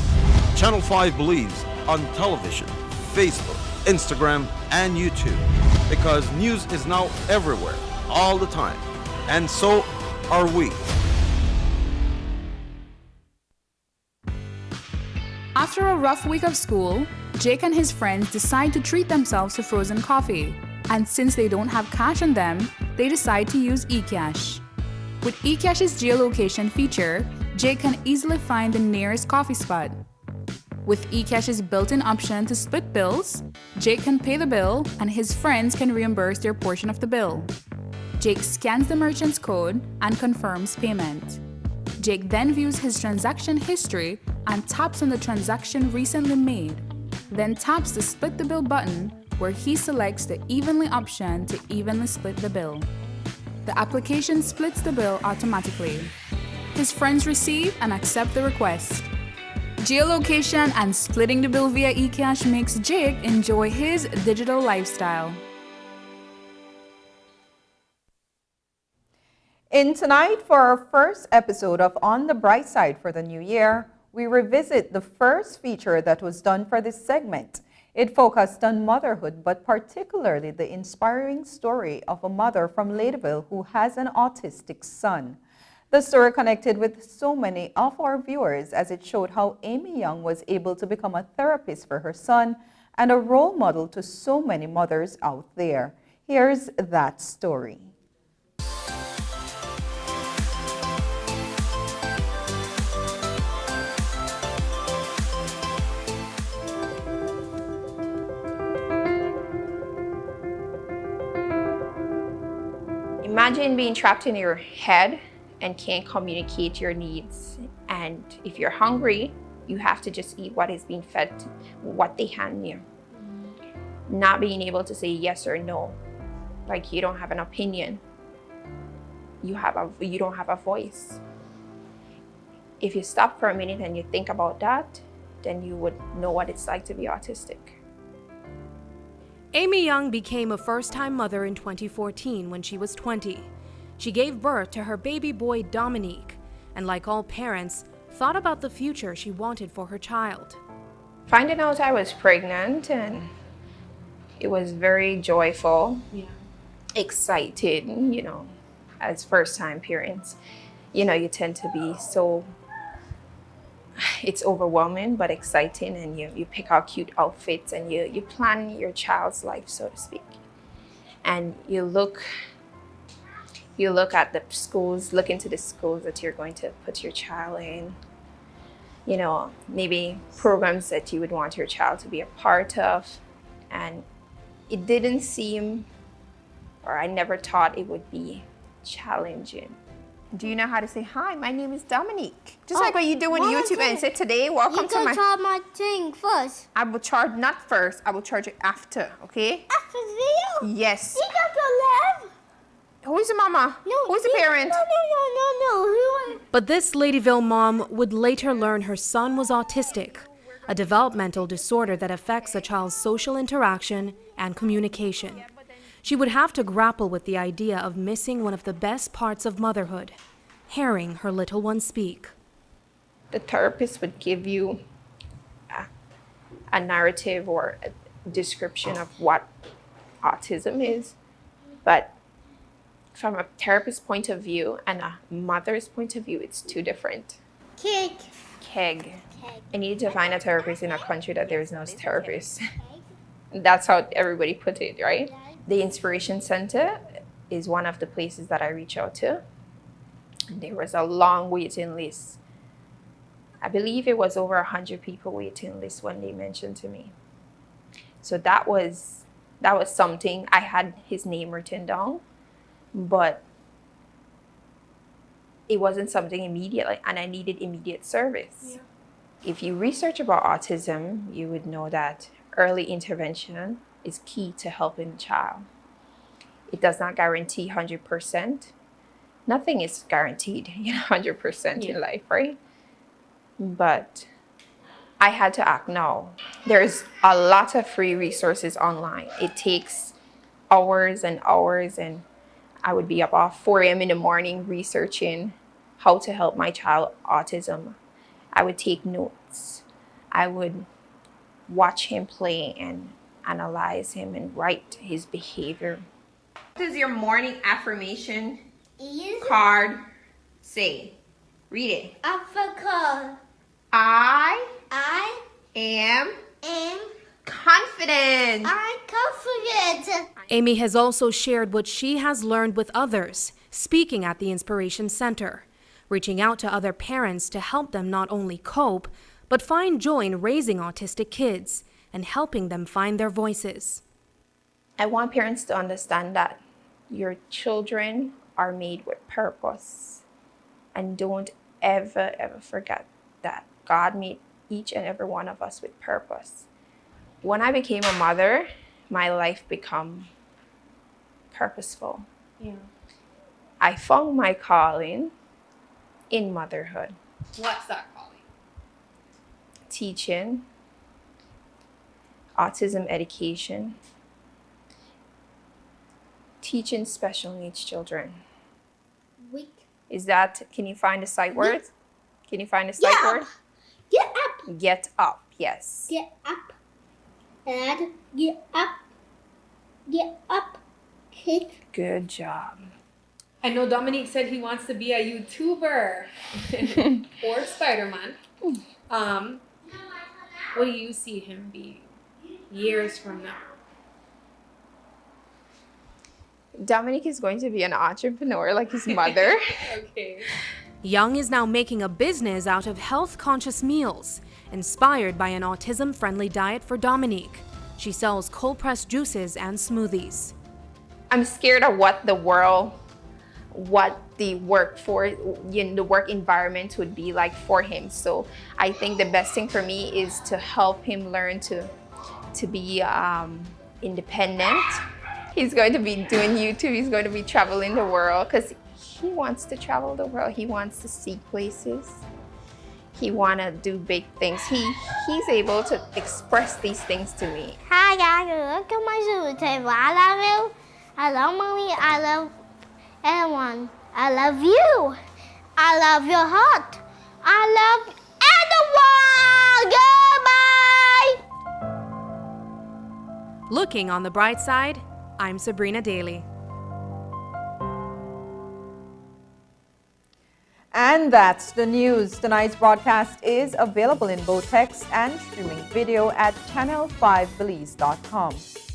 Channel 5 Belize on television, Facebook, Instagram, and YouTube. Because news is now everywhere, all the time. And so are we. After a rough week of school, Jake and his friends decide to treat themselves to frozen coffee. And since they don't have cash on them, they decide to use eCash. With eCash's geolocation feature, Jake can easily find the nearest coffee spot. With eCash's built-in option to split bills, Jake can pay the bill and his friends can reimburse their portion of the bill. Jake scans the merchant's code and confirms payment. Jake then views his transaction history and taps on the transaction recently made. then taps the split the bill button where he selects the evenly option to evenly split the bill. The application splits the bill automatically. His friends receive and accept the request. Geolocation and splitting the bill via eCash makes Jake enjoy his digital lifestyle. In tonight, for our first episode of On the Bright Side for the New Year, we revisit the first feature that was done for this segment. It focused on motherhood, but particularly the inspiring story of a mother from Ladyville who has an autistic son. The story connected with so many of our viewers as it showed how Amy Young was able to become a therapist for her son and a role model to so many mothers out there. Here's that story. Imagine being trapped in your head and can't communicate your needs. And if you're hungry, you have to just eat what is being fed, what they hand you. Not being able to say yes or no, like you don't have an opinion. You don't have a voice. If you stop for a minute and you think about that, then you would know what it's like to be autistic. Amy Young became a first-time mother in 2014 when she was 20. She gave birth to her baby boy Dominique, and like all parents, thought about the future she wanted for her child. Finding out I was pregnant, and it was very joyful, excited, as first-time parents. You tend to be so, it's overwhelming but exciting, and you pick out cute outfits and you plan your child's life, so to speak. And you look at the schools, look into the schools that you're going to put your child in, maybe programs that you would want your child to be a part of. And it didn't seem, or I never thought it would be challenging. Do you know how to say, hi, my name is Dominique? Just like what you do on YouTube and say, today, welcome to my... You can charge my thing first. I will charge, not first, I will charge it after, okay? After the video? Yes. You got to live? Who is the mama? No. Who's the parent? No. But this Ladyville mom would later learn her son was autistic, a developmental disorder that affects a child's social interaction and communication. She would have to grapple with the idea of missing one of the best parts of motherhood, hearing her little one speak. The therapist would give you a narrative or a description of what autism is, but from a therapist's point of view and a mother's point of view, it's two different. Keg. I needed to find a therapist in a country that there is no therapist. That's how everybody put it, right? The Inspiration Center is one of the places that I reach out to. And there was a long waiting list. I believe it was over 100 people waiting list when they mentioned to me. So that was something. I had his name written down, but it wasn't something immediate, and I needed immediate service. If you research about autism, you would know that early intervention is key to helping the child. It does not guarantee 100%. Nothing is guaranteed 100% in life, right? But I had to act now. There's a lot of free resources online. It takes hours and hours, and I would be up at 4 a.m. in the morning researching how to help my child autism. I would take notes. I would watch him play and analyze him and write his behavior. What does your morning affirmation card say? Read it. Africa. I am confident. I'm confident. Amy has also shared what she has learned with others, speaking at the Inspiration Center, reaching out to other parents to help them not only cope, but find joy in raising autistic kids and helping them find their voices. I want parents to understand that your children are made with purpose. And don't ever, ever forget that God made each and every one of us with purpose. When I became a mother, my life became purposeful. Yeah. I found my calling in motherhood. What's that calling? Teaching, autism education, teaching special needs children. Wait. Is that, can you find the sight word? Can you find the sight word? Get up. Get up, yes. Get up. And get up. Get up. Kick. Good job. I know Dominique said he wants to be a YouTuber or Spider-Man. What do you see him being years from now? Dominique is going to be an entrepreneur like his mother. Okay. Young is now making a business out of health-conscious meals, inspired by an autism-friendly diet for Dominique. She sells cold-pressed juices and smoothies. I'm scared of what the world, what the work environment would be like for him. So I think the best thing for me is to help him learn to be independent. He's going to be doing YouTube. He's going to be traveling the world because he wants to travel the world. He wants to see places. He want to do big things. He's able to express these things to me. Hi guys, welcome to my YouTube. I love you. I love mommy. I love everyone. I love you. I love your heart. I love everyone. Goodbye. Looking on the bright side, I'm Sabrina Daly. And that's the news. Tonight's broadcast is available in both text and streaming video at channel5belize.com.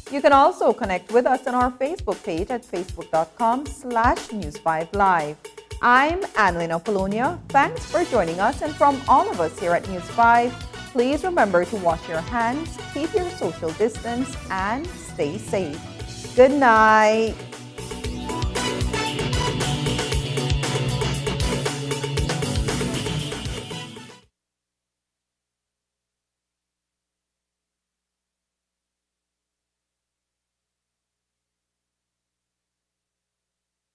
You can also connect with us on our Facebook page at facebook.com/News5Live. I'm Annalyn Apollonia. Thanks for joining us, and from all of us here at News 5, please remember to wash your hands, keep your social distance, and stay safe. Good night.